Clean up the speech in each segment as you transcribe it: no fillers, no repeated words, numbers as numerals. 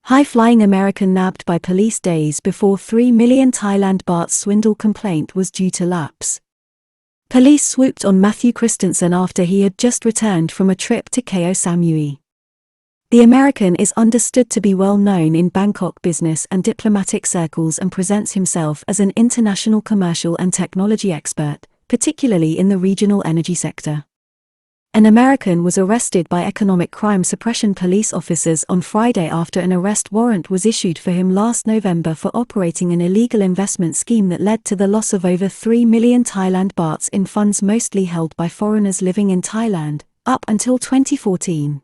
High-flying American nabbed by police days before 3 million Thailand baht swindle complaint was due to lapse. Police swooped on Matthew Christensen after he had just returned from a trip to Ko Samui. The American is understood to be well known in Bangkok business and diplomatic circles and presents himself as an international commercial and technology expert, particularly in the regional energy sector. An American was arrested by economic crime suppression police officers on Friday after an arrest warrant was issued for him last November for operating an illegal investment scheme that led to the loss of over 3 million Thailand bahts in funds mostly held by foreigners living in Thailand, up until 2014.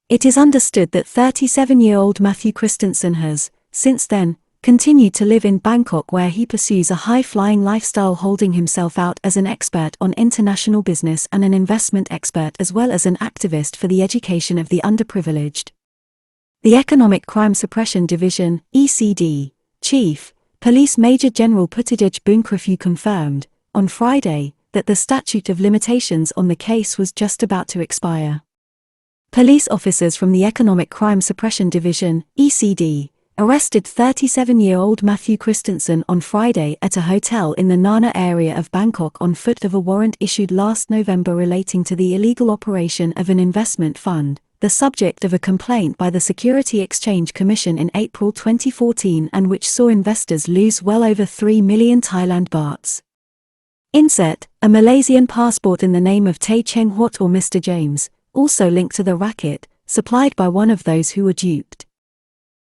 It is understood that 37-year-old Matthew Christensen has, since then, continued to live in Bangkok, where he pursues a high-flying lifestyle, holding himself out as an expert on international business and an investment expert, as well as an activist for the education of the underprivileged. The Economic Crime Suppression Division (ECD) Chief, Police Major General Carla Boonkong confirmed, on Friday, that the statute of limitations on the case was just about to expire. Police officers from the Economic Crime Suppression Division (ECD) arrested 37-year-old Matthew Christensen on Friday at a hotel in the Nana area of Bangkok on foot of a warrant issued last November relating to the illegal operation of an investment fund, the subject of a complaint by the Security Exchange Commission in April 2014, and which saw investors lose well over 3 million Thailand bahts. Insert, a Malaysian passport in the name of Tay Cheng Huat or Mr. James, also linked to the racket, supplied by one of those who were duped.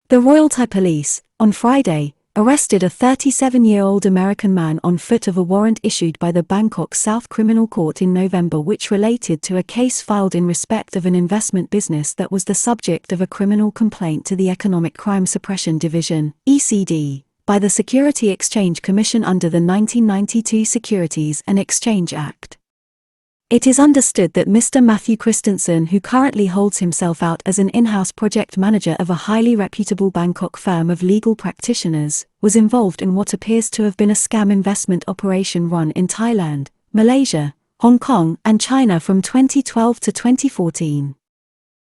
The Royal Thai Police, on Friday, arrested a 37-year-old American man on foot of a warrant issued by the Bangkok South Criminal Court in November, which related to a case filed in respect of an investment business that was the subject of a criminal complaint to the Economic Crime Suppression Division (ECD) by the Security Exchange Commission under the 1992 Securities and Exchange Act. It is understood that Mr. Matthew Christensen, who currently holds himself out as an in-house project manager of a highly reputable Bangkok firm of legal practitioners, was involved in what appears to have been a scam investment operation run in Thailand, Malaysia, Hong Kong, and China from 2012 to 2014.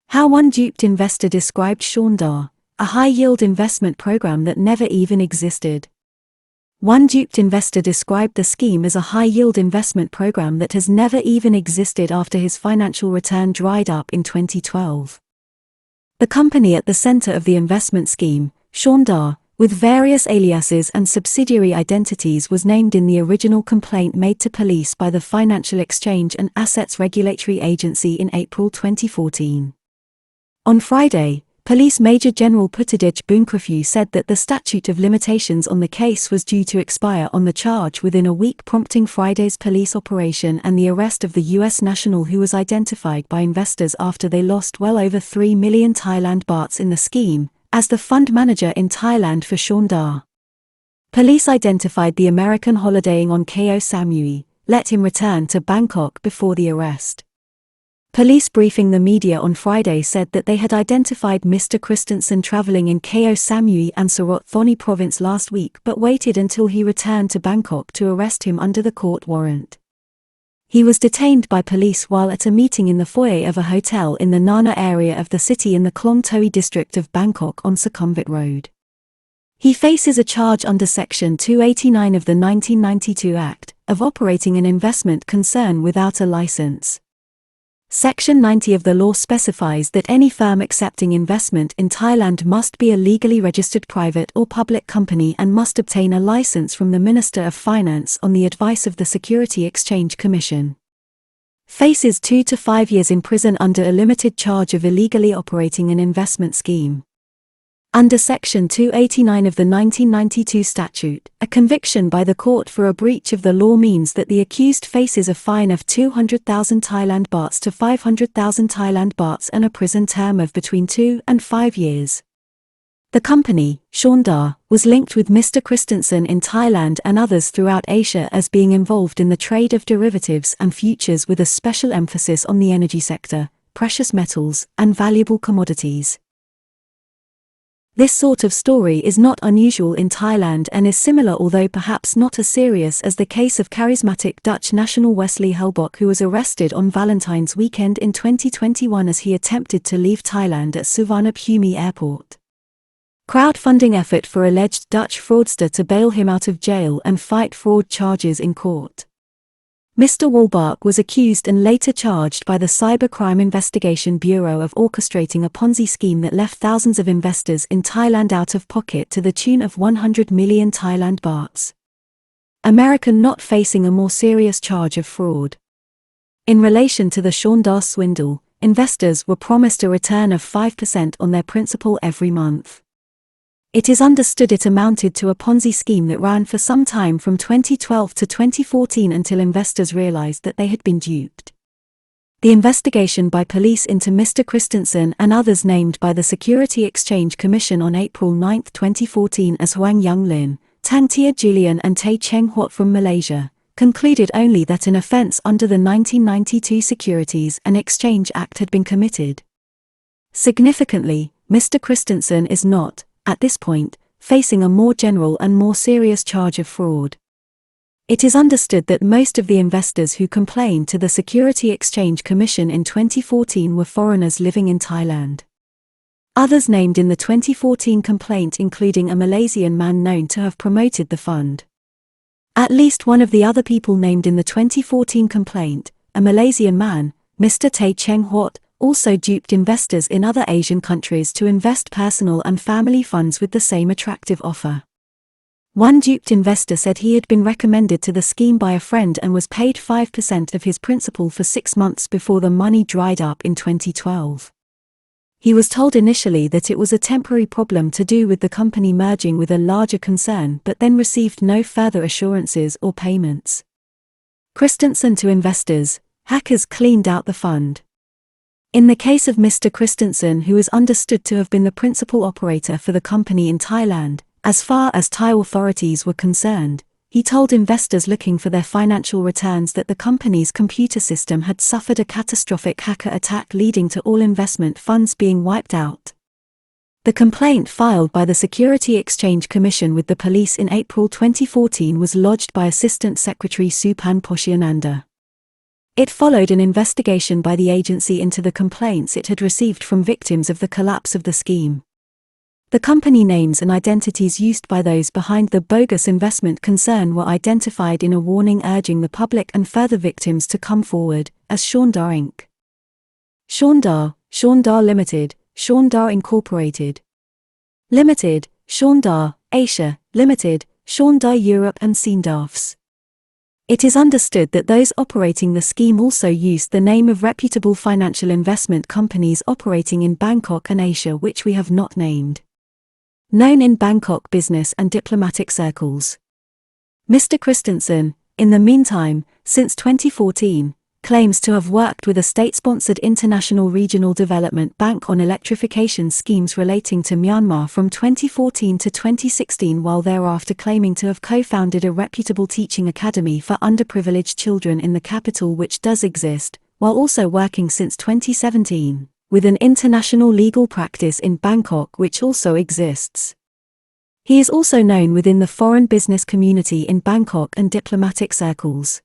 How one duped investor described swindle, a high-yield investment program that never even existed. One duped investor described the scheme as a high-yield investment program that has never even existed after his financial return dried up in 2012. The company at the center of the investment scheme, swindle, with various aliases and subsidiary identities, was named in the original complaint made to police by the Financial Exchange and Assets Regulatory Agency in April 2014. On Friday, Police Major General Carla Boonkong said that the statute of limitations on the case was due to expire on the charge within a week, prompting Friday's police operation and the arrest of the U.S. national, who was identified by investors after they lost well over 3 million Thailand bahts in the scheme, as the fund manager in Thailand for swindle. Police identified the American holidaying on Ko Samui, let him return to Bangkok before the arrest. Police briefing the media on Friday said that they had identified Mr. Christensen traveling in Ko Samui and Surat Thani province last week, but waited until he returned to Bangkok to arrest him under the court warrant. He was detained by police while at a meeting in the foyer of a hotel in the Nana area of the city in the Klong Toi district of Bangkok on Sukhumvit Road. He faces a charge under Section 289 of the 1992 Act, of operating an investment concern without a license. Section 90 of the law specifies that any firm accepting investment in Thailand must be a legally registered private or public company and must obtain a license from the Minister of Finance on the advice of the Security Exchange Commission. Faces 2 to 5 years in prison under a limited charge of illegally operating an investment scheme. Under Section 289 of the 1992 statute, a conviction by the court for a breach of the law means that the accused faces a fine of 200,000 Thailand bahts to 500,000 Thailand bahts and a prison term of between 2 and 5 years. The company, swindle, was linked with Mr. Christensen in Thailand and others throughout Asia as being involved in the trade of derivatives and futures, with a special emphasis on the energy sector, precious metals, and valuable commodities. This sort of story is not unusual in Thailand and is similar, although perhaps not as serious, as the case of charismatic Dutch national Wesley Helbok, who was arrested on Valentine's weekend in 2021 as he attempted to leave Thailand at Suvarnabhumi Airport. crowdfunding effort for alleged Dutch fraudster to bail him out of jail and fight fraud charges in court. Mr. Walbach was accused and later charged by the Cybercrime Investigation Bureau of orchestrating a Ponzi scheme that left thousands of investors in Thailand out of pocket to the tune of 100 million Thailand bahts. American not facing a more serious charge of fraud. In relation to the Shaundar swindle, investors were promised a return of 5% on their principal every month. It is understood it amounted to a Ponzi scheme that ran for some time from 2012 to 2014 until investors realized that they had been duped. The investigation by police into Mr. Christensen and others named by the Security Exchange Commission on April 9, 2014 as Huang Young Lin, Tan Tia Julian and Tay Cheng Huat from Malaysia, concluded only that an offence under the 1992 Securities and Exchange Act had been committed. Significantly, Mr. Christensen is not, at this point, facing a more general and more serious charge of fraud. It is understood that most of the investors who complained to the Security Exchange Commission in 2014 were foreigners living in Thailand. Others named in the 2014 complaint including a Malaysian man known to have promoted the fund. At least one of the other people named in the 2014 complaint, a Malaysian man, Mr. Tay Cheng Huat, also duped investors in other Asian countries to invest personal and family funds with the same attractive offer. One duped investor said he had been recommended to the scheme by a friend and was paid 5% of his principal for 6 months before the money dried up in 2012. He was told initially that it was a temporary problem to do with the company merging with a larger concern but then received no further assurances or payments. Christensen to investors, hackers cleaned out the fund. In the case of Mr. Christensen, who is understood to have been the principal operator for the company in Thailand, as far as Thai authorities were concerned, he told investors looking for their financial returns that the company's computer system had suffered a catastrophic hacker attack leading to all investment funds being wiped out. The complaint filed by the Security Exchange Commission with the police in April 2014 was lodged by Assistant Secretary Supan Poshiananda. It followed an investigation by the agency into the complaints it had received from victims of the collapse of the scheme. The company names and identities used by those behind the bogus investment concern were identified in a warning urging the public and further victims to come forward, as Shaundar Inc. Shaundar Limited, Shaundar Incorporated. Limited, Shaundar, Asia, Limited, Shaundar Europe and Seendafs. It is understood that those operating the scheme also used the name of reputable financial investment companies operating in Bangkok and Asia which we have not named. Known in Bangkok business and diplomatic circles. Mr. Christensen, in the meantime, since 2014, claims to have worked with a state-sponsored international regional development bank on electrification schemes relating to Myanmar from 2014 to 2016 while thereafter claiming to have co-founded a reputable teaching academy for underprivileged children in the capital which does exist, while also working since 2017, with an international legal practice in Bangkok which also exists. He is also known within the foreign business community in Bangkok and diplomatic circles.